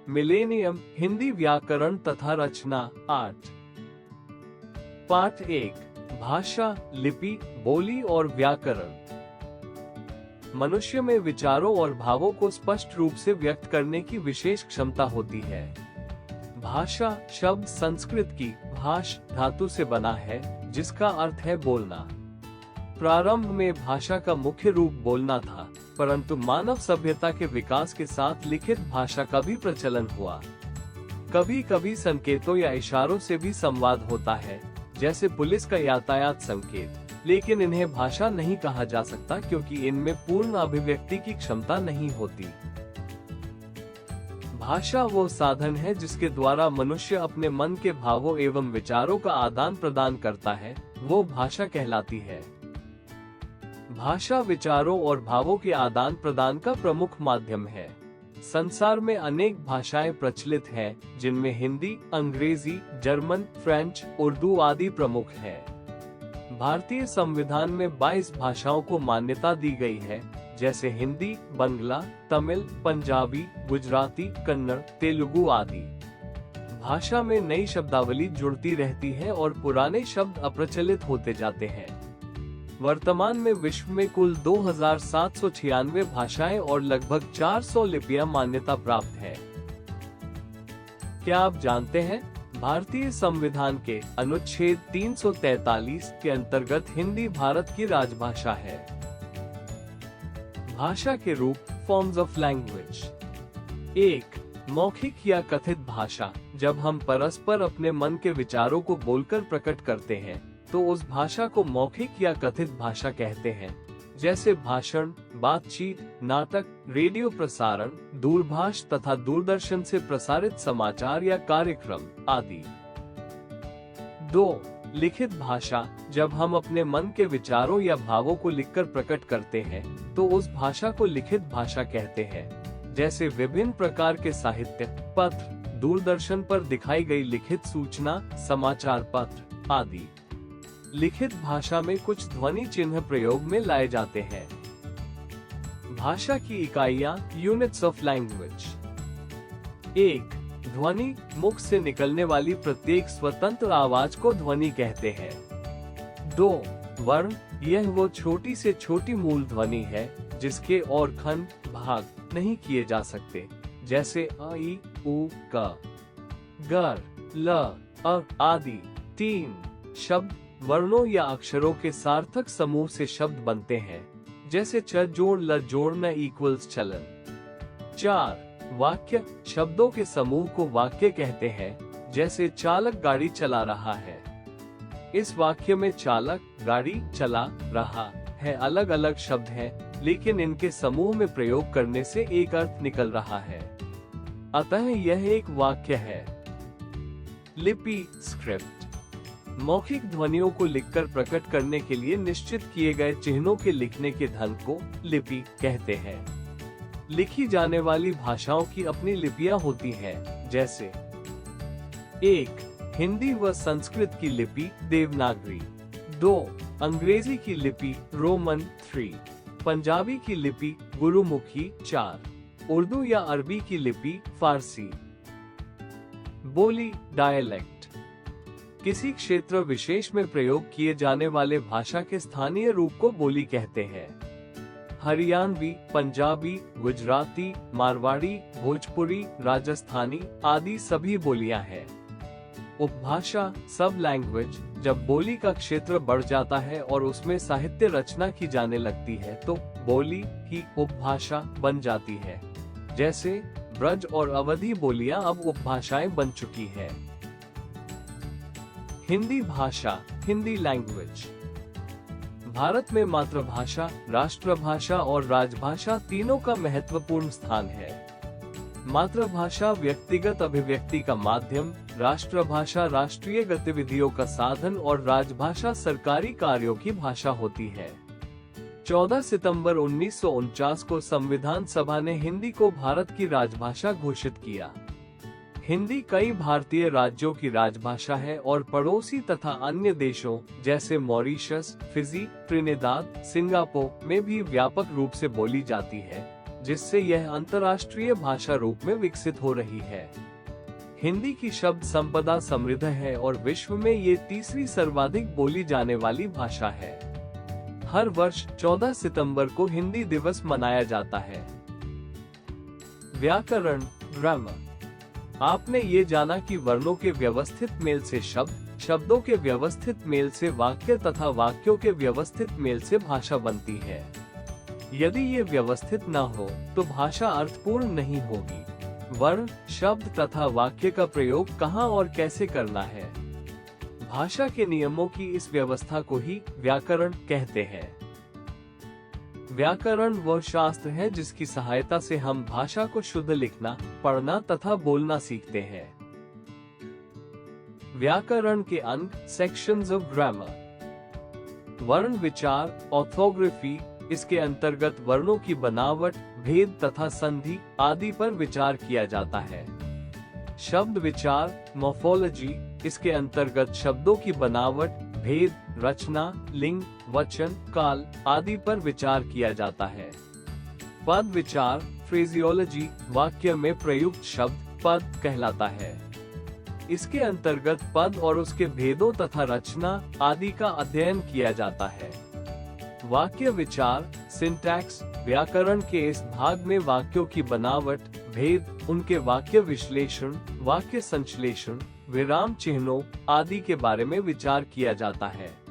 Millennium, Hindi व्याकरण तथा रचना 8। पाठ 1, भाषा, लिपि, बोली और व्याकरण। मनुष्य में विचारों और भावों को स्पष्ट रूप से व्यक्त करने की विशेष क्षमता होती है। भाषा शब्द संस्कृत की भाष धातु से बना है, जिसका अर्थ है बोलना। प्रारंभ में भाषा का मुख्य रूप बोलना था, परंतु मानव सभ्यता के विकास के साथ लिखित भाषा का भी प्रचलन हुआ। कभी कभी संकेतों या इशारों से भी संवाद होता है, जैसे पुलिस का यातायात संकेत, लेकिन इन्हें भाषा नहीं कहा जा सकता क्योंकि इनमें पूर्ण अभिव्यक्ति की क्षमता नहीं होती। भाषा वो साधन है जिसके द्वारा मनुष्य अपने मन के भावों एवं विचारों का आदान प्रदान करता है, वो भाषा कहलाती है। भाषा विचारों और भावों के आदान प्रदान का प्रमुख माध्यम है। संसार में अनेक भाषाएं प्रचलित हैं, जिनमें हिंदी, अंग्रेजी, जर्मन, फ्रेंच, उर्दू आदि प्रमुख हैं। भारतीय संविधान में 22 भाषाओं को मान्यता दी गई है, जैसे हिंदी, बंगला, तमिल, पंजाबी, गुजराती, कन्नड़, तेलुगु आदि। भाषा में नई शब्दावली जुड़ती रहती है और पुराने शब्द अप्रचलित होते जाते हैं। वर्तमान में विश्व में कुल 2796 भाषाएं और लगभग 400 लिपियां मान्यता प्राप्त है। क्या आप जानते हैं, भारतीय संविधान के अनुच्छेद 343 के अंतर्गत हिंदी भारत की राजभाषा है। भाषा के रूप, फॉर्म्स ऑफ लैंग्वेज। 1. मौखिक या कथित भाषा। जब हम परस्पर अपने मन के विचारों को बोलकर प्रकट करते हैं, तो उस भाषा को मौखिक या कथित भाषा कहते हैं, जैसे भाषण, बातचीत, नाटक, रेडियो प्रसारण, दूरभाष तथा दूरदर्शन से प्रसारित समाचार या कार्यक्रम आदि। 2. लिखित भाषा। जब हम अपने मन के विचारों या भावों को लिखकर प्रकट करते हैं, तो उस भाषा को लिखित भाषा कहते हैं, जैसे विभिन्न प्रकार के साहित्य, पत्र, दूरदर्शन पर दिखाई गई लिखित सूचना, समाचार पत्र आदि। लिखित भाषा में कुछ ध्वनि चिन्ह प्रयोग में लाए जाते हैं। भाषा की इकाइयां, यूनिट्स ऑफ लैंग्वेज। 1. ध्वनि। मुख से निकलने वाली प्रत्येक स्वतंत्र आवाज को ध्वनि कहते हैं। 2. वर्ण। यह वो छोटी से छोटी मूल ध्वनि है, जिसके और खंड, भाग नहीं किए जा सकते, जैसे अ, ई, उ, क, गर, ल, अ आदि। 3. शब्द। वर्णों या अक्षरों के सार्थक समूह से शब्द बनते हैं, जैसे च जोड़ ल जोड़ न इक्वल्स चलन। 4. वाक्य। शब्दों के समूह को वाक्य कहते हैं, जैसे चालक गाड़ी चला रहा है। इस वाक्य में चालक, गाड़ी, चला रहा है अलग अलग शब्द हैं, लेकिन इनके समूह में प्रयोग करने से एक अर्थ निकल रहा है, अतः यह एक वाक्य है। लिपि, स्क्रिप्ट। मौखिक ध्वनियों को लिखकर प्रकट करने के लिए निश्चित किए गए चिन्हों के लिखने के ढंग को लिपि कहते हैं। लिखी जाने वाली भाषाओं की अपनी लिपियां होती हैं, जैसे 1. हिंदी व संस्कृत की लिपि, देवनागरी। 2. अंग्रेजी की लिपि, रोमन। 3. पंजाबी की लिपि, गुरुमुखी। 4. उर्दू या अरबी की लिपि, फारसी। बोली, डायलेक्ट। किसी क्षेत्र विशेष में प्रयोग किए जाने वाले भाषा के स्थानीय रूप को बोली कहते हैं। हरियाणवी, पंजाबी, गुजराती, मारवाड़ी, भोजपुरी, राजस्थानी आदि सभी बोलियां हैं। उपभाषा, सब लैंग्वेज। जब बोली का क्षेत्र बढ़ जाता है और उसमें साहित्य रचना की जाने लगती है, तो बोली ही उपभाषा बन जाती है। जैसे ब्रज और अवधी बोलियां अब उपभाषाएं बन चुकी है। हिंदी भाषा, हिंदी लैंग्वेज। भारत में मातृभाषा, राष्ट्रभाषा और राजभाषा तीनों का महत्वपूर्ण स्थान है। मातृभाषा व्यक्तिगत अभिव्यक्ति का माध्यम, राष्ट्रभाषा राष्ट्रीय गतिविधियों का साधन और राजभाषा सरकारी कार्यों की भाषा होती है। 14 सितंबर 1949 को संविधान सभा ने हिंदी को भारत की राजभाषा घोषित किया। हिंदी कई भारतीय राज्यों की राजभाषा है और पड़ोसी तथा अन्य देशों जैसे मॉरिशस, फिजी, ट्रिनिदाद, सिंगापुर में भी व्यापक रूप से बोली जाती है, जिससे यह अंतर्राष्ट्रीय भाषा रूप में विकसित हो रही है। हिंदी की शब्द संपदा समृद्ध है और विश्व में ये तीसरी सर्वाधिक बोली जाने वाली भाषा है। हर वर्ष 14 सितंबर को हिंदी दिवस मनाया जाता है। व्याकरण, ग्रामर। आपने ये जाना कि वर्णों के व्यवस्थित मेल से शब्द, शब्दों के व्यवस्थित मेल से वाक्य तथा वाक्यों के व्यवस्थित मेल से भाषा बनती है। यदि ये व्यवस्थित न हो तो भाषा अर्थपूर्ण नहीं होगी। वर्ण, शब्द तथा वाक्य का प्रयोग कहाँ और कैसे करना है, भाषा के नियमों की इस व्यवस्था को ही व्याकरण कहते हैं। व्याकरण वह शास्त्र है जिसकी सहायता से हम भाषा को शुद्ध लिखना, पढ़ना तथा बोलना सीखते हैं। व्याकरण के अंग, सेक्शंस ऑफ ग्रामर। वर्ण विचार, ऑर्थोग्राफी। इसके अंतर्गत वर्णों की बनावट, भेद तथा संधि आदि पर विचार किया जाता है। शब्द विचार, मॉर्फोलॉजी। इसके अंतर्गत शब्दों की बनावट, भेद, रचना, लिंग, वचन, काल आदि पर विचार किया जाता है। पद विचार, फ्रेजियोलॉजी। वाक्य में प्रयुक्त शब्द पद कहलाता है। इसके अंतर्गत पद और उसके भेदों तथा रचना आदि का अध्ययन किया जाता है। वाक्य विचार, सिंटैक्स। व्याकरण के इस भाग में वाक्यों की बनावट, भेद, उनके वाक्य विश्लेषण, वाक्य संश्लेषण, विराम चिन्हों आदि के बारे में विचार किया जाता है।